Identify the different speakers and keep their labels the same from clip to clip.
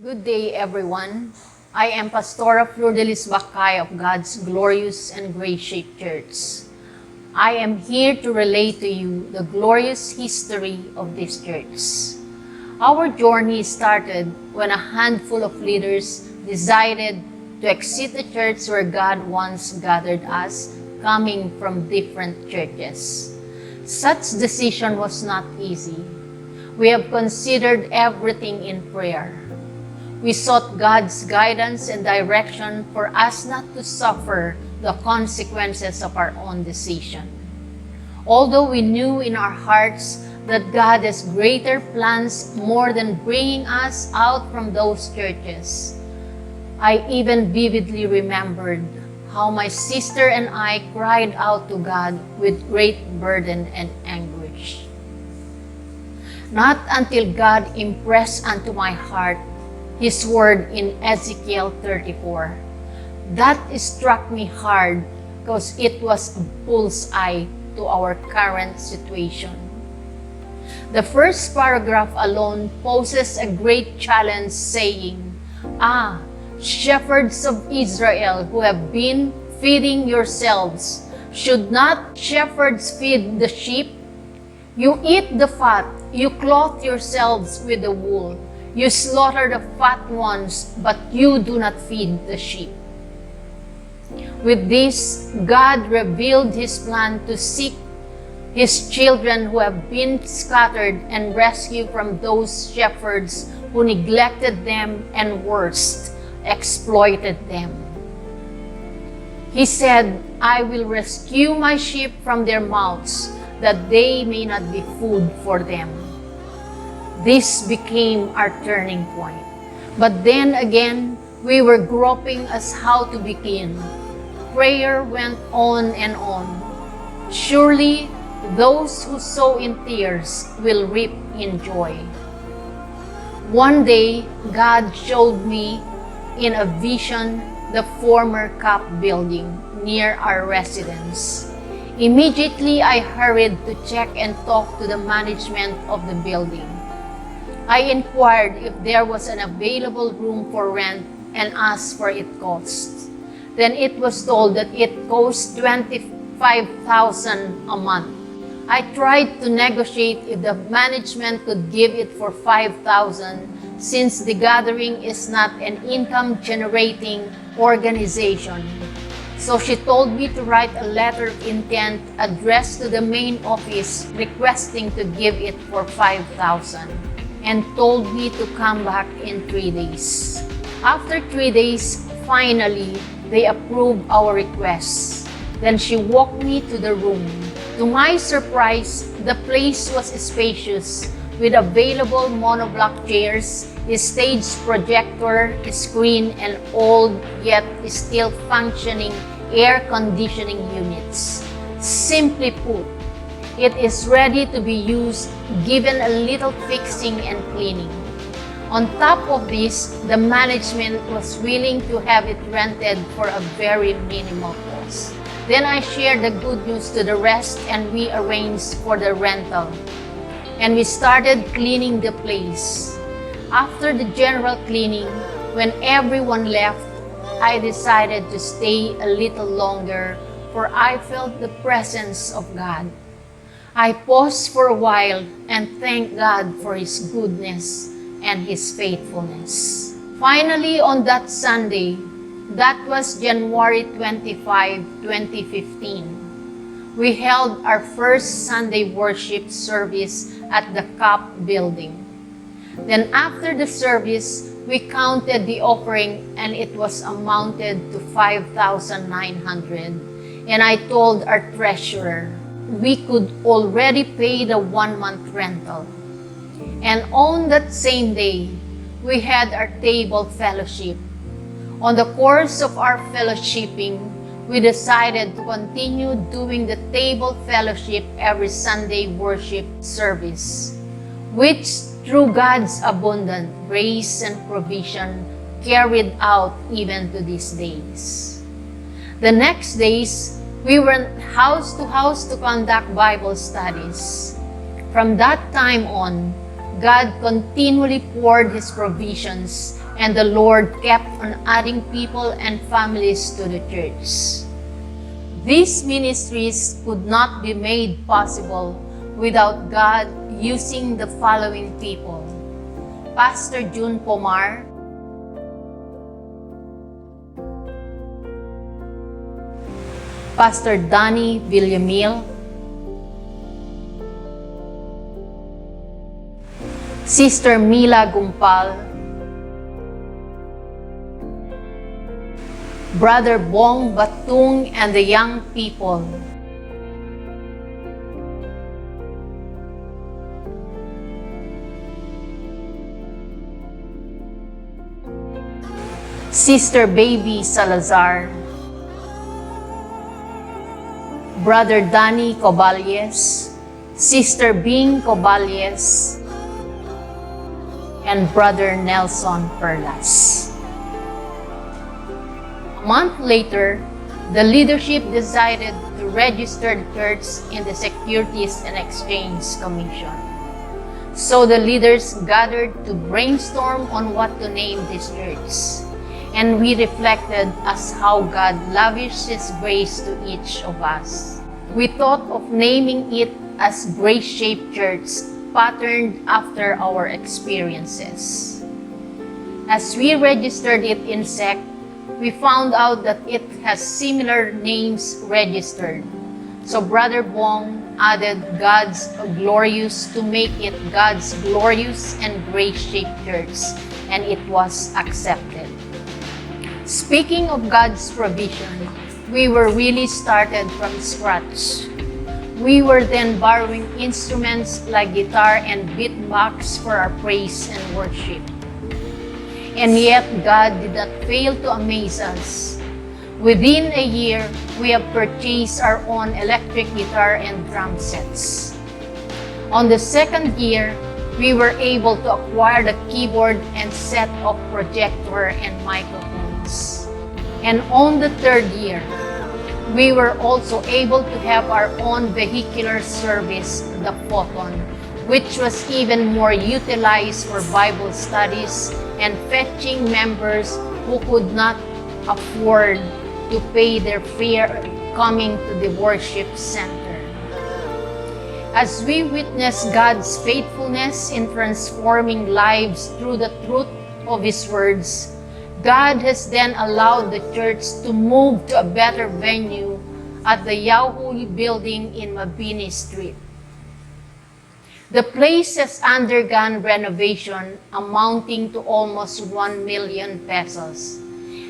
Speaker 1: Good day, everyone. I am Pastora Flordelis Bacay of God's Glorious and Grace-Shaped Church. I am here to relate to you the glorious history of this church. Our journey started when a handful of leaders decided to exit the church where God once gathered us, coming from different churches. Such decision was not easy. We have considered everything in prayer. We sought God's guidance and direction for us not to suffer the consequences of our own decision. Although we knew in our hearts that God has greater plans more than bringing us out from those churches, I even vividly remembered how my sister and I cried out to God with great burden and anguish. Not until God impressed unto my heart His word in Ezekiel 34. That struck me hard because it was a bullseye to our current situation. The first paragraph alone poses a great challenge saying, shepherds of Israel who have been feeding yourselves, should not shepherds feed the sheep? You eat the fat, you clothe yourselves with the wool. You slaughter the fat ones, but you do not feed the sheep. With this, God revealed His plan to seek His children who have been scattered and rescue from those shepherds who neglected them and worse, exploited them. He said, I will rescue my sheep from their mouths, that they may not be food for them. This became our turning point. But then again, we were groping as how to begin. Prayer went on and on. Surely, those who sow in tears will reap in joy. One day, God showed me in a vision the former CAP building near our residence. Immediately, I hurried to check and talk to the management of the building. I inquired if there was an available room for rent and asked for its cost. Then it was told that it cost $25,000 a month. I tried to negotiate if the management could give it for $5,000 since the gathering is not an income-generating organization. So she told me to write a letter of intent addressed to the main office requesting to give it for $5,000. And told me to come back in 3 days. After 3 days, finally, they approved our request. Then she walked me to the room. To my surprise, the place was spacious with available monoblock chairs, a stage projector, a screen, and old yet still functioning air conditioning units. Simply put, it is ready to be used given a little fixing and cleaning. On top of this, the management was willing to have it rented for a very minimal cost. Then I shared the good news to the rest and we arranged for the rental. And we started cleaning the place. After the general cleaning, when everyone left, I decided to stay a little longer for I felt the presence of God. I paused for a while and thanked God for His goodness and His faithfulness. Finally, on that Sunday, that was January 25, 2015, we held our first Sunday worship service at the CAP building. Then after the service, we counted the offering and it was amounted to $5,900. And I told our treasurer, we could already pay the 1-month rental. And on that same day, we had our table fellowship. On the course of our fellowshipping, we decided to continue doing the table fellowship every Sunday worship service, which through God's abundant grace and provision carried out even to these days. The next days, we went house to conduct Bible studies. From that time on, God continually poured His provisions and the Lord kept on adding people and families to the church. These ministries could not be made possible without God using the following people: Pastor June Pomar, Pastor Danny Villamil, Sister Mila Gumpal, Brother Bong Batung and the young people, Sister Baby Salazar, Brother Danny Coballes, Sister Bing Coballes, and Brother Nelson Perlas. A month later, the leadership decided to register the church in the Securities and Exchange Commission. So the leaders gathered to brainstorm on what to name this church. And we reflected as how God lavished His grace to each of us. We thought of naming it as Grace Shaped Church, patterned after our experiences. As we registered it in SEC, we found out that it has similar names registered. So Brother Bong added God's Glorious to make it God's Glorious and Grace Shaped Church, and it was accepted. Speaking of God's provision, we were really started from scratch. We were then borrowing instruments like guitar and beatbox for our praise and worship. And yet, God did not fail to amaze us. Within a year, we have purchased our own electric guitar and drum sets. On the second year, we were able to acquire the keyboard and set of projector and microphones. And on the third year, we were also able to have our own vehicular service, the Photon, which was even more utilized for Bible studies and fetching members who could not afford to pay their fare coming to the worship center. As we witness God's faithfulness in transforming lives through the truth of His words, God has then allowed the church to move to a better venue at the Yahoo building in Mabini Street. The place has undergone renovation amounting to almost 1 million pesos.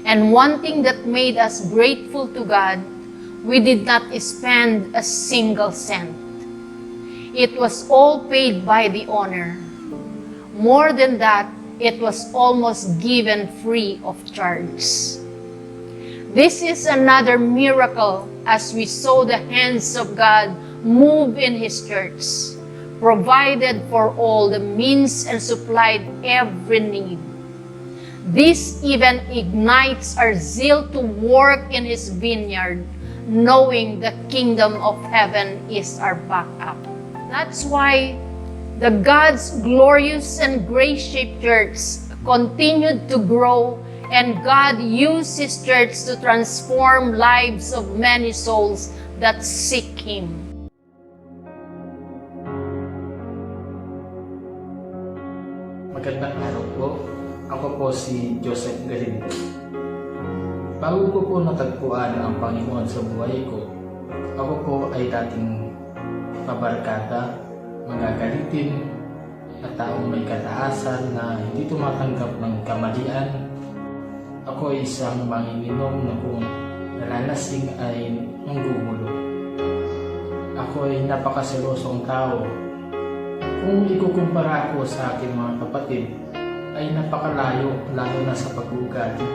Speaker 1: And one thing that made us grateful to God, we did not spend a single cent. It was all paid by the owner. More than that, it was almost given free of charge. This is another miracle as we saw the hands of God move in His church, provided for all the means and supplied every need. This even ignites our zeal to work in His vineyard, knowing the kingdom of heaven is our backup. That's why the God's Glorious and Grace Shaped Church continued to grow, and God used His church to transform lives of many souls that seek Him.
Speaker 2: Magandang araw po. Ako po si Joseph Galindo. Bago ko po natagpuan ang Panginoon sa buhay ko, ako po ay dating pabarkada, magagalitin, at taong may kataasan na hindi tumatanggap ng kamalian. Ako ay isang manginginom na kung nalalasing ay manggugulo. Ako ay napakaserosong tao. Kung ikukumpara ako sa aking mga kapatid, ay napakalayo, lalo na sa pag-uugali.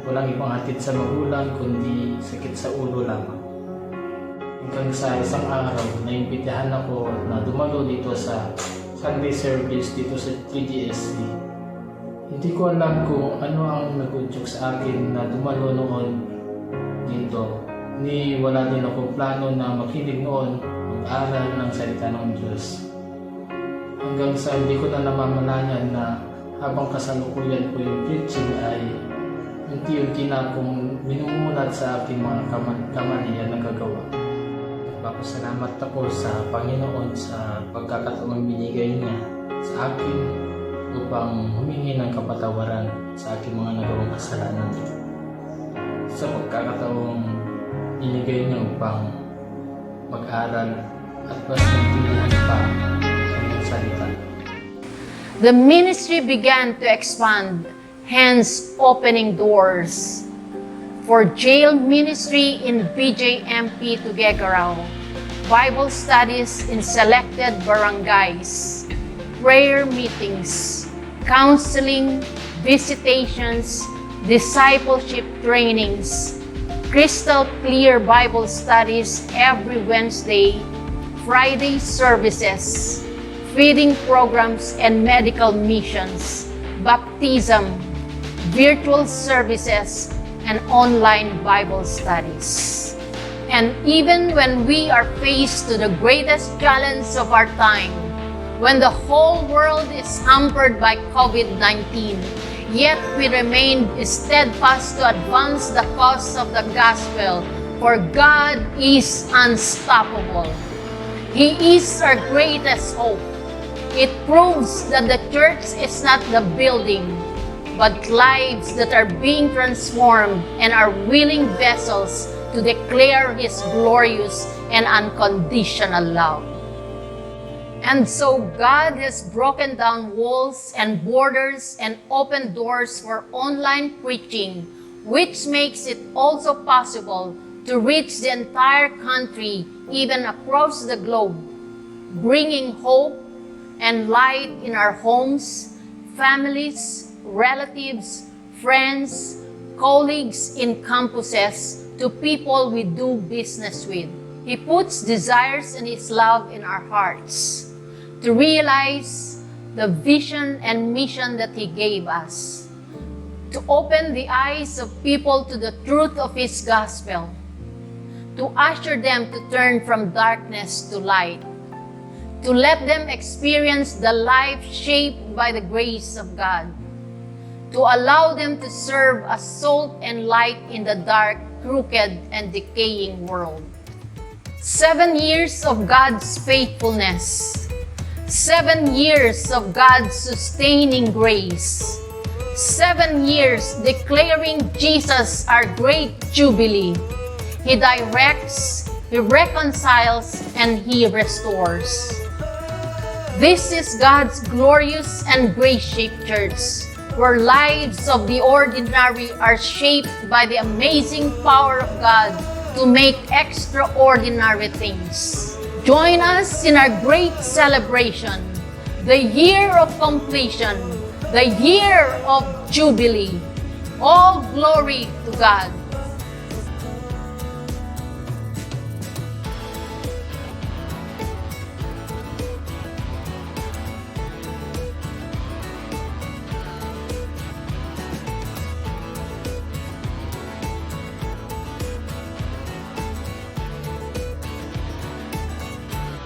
Speaker 2: Walang ibang hatid sa magulang, kundi sakit sa ulo lamang. Hanggang sa isang araw, naimbitahan ako na dumalo dito sa Sunday service dito sa TGSC. Hindi ko alam kung ano ang nag-udyok sa akin na dumalo noon dito. Wala din akong plano na makinig noon, mag-aral ng salita ng Diyos. Hanggang sa hindi ko na namamalayan na habang kasalukuyan po yung preaching ay unti-unti na akong minumulat sa aking mga kamalian na gagawa. Nagpapasalamat ako sa Panginoon sa pagkakataong binigay niya sa akin upang humingi ng kapatawaran sa aking mga nagawang kasalanan. Sa pagkakataong binigay niya upang mag-aral at mas maintindihan pa ang kanyang salita.
Speaker 1: The ministry began to expand, hence opening doors for jail ministry in BJMP Tuguegarao, Bible studies in selected barangays, prayer meetings, counseling, visitations, discipleship trainings, crystal clear Bible studies every Wednesday, Friday services, feeding programs and medical missions, baptism, virtual services, and online Bible studies. And even when we are faced to the greatest challenge of our time, when the whole world is hampered by COVID-19, yet we remain steadfast to advance the cause of the gospel, for God is unstoppable. He is our greatest hope. It proves that the church is not the building, but lives that are being transformed and are willing vessels to declare His glorious and unconditional love. And so God has broken down walls and borders and opened doors for online preaching, which makes it also possible to reach the entire country, even across the globe, bringing hope and light in our homes, families, relatives, friends, colleagues in campuses, to people we do business with. He puts desires and His love in our hearts to realize the vision and mission that He gave us, to open the eyes of people to the truth of His gospel, to usher them to turn from darkness to light, to let them experience the life shaped by the grace of God, to allow them to serve as salt and light in the dark, crooked, and decaying world. 7 years of God's faithfulness. 7 years of God's sustaining grace. 7 years declaring Jesus our great jubilee. He directs, He reconciles, and He restores. This is God's glorious and grace-shaped church, where lives of the ordinary are shaped by the amazing power of God to make extraordinary things. Join us in our great celebration, the year of completion, the year of jubilee. All glory to God.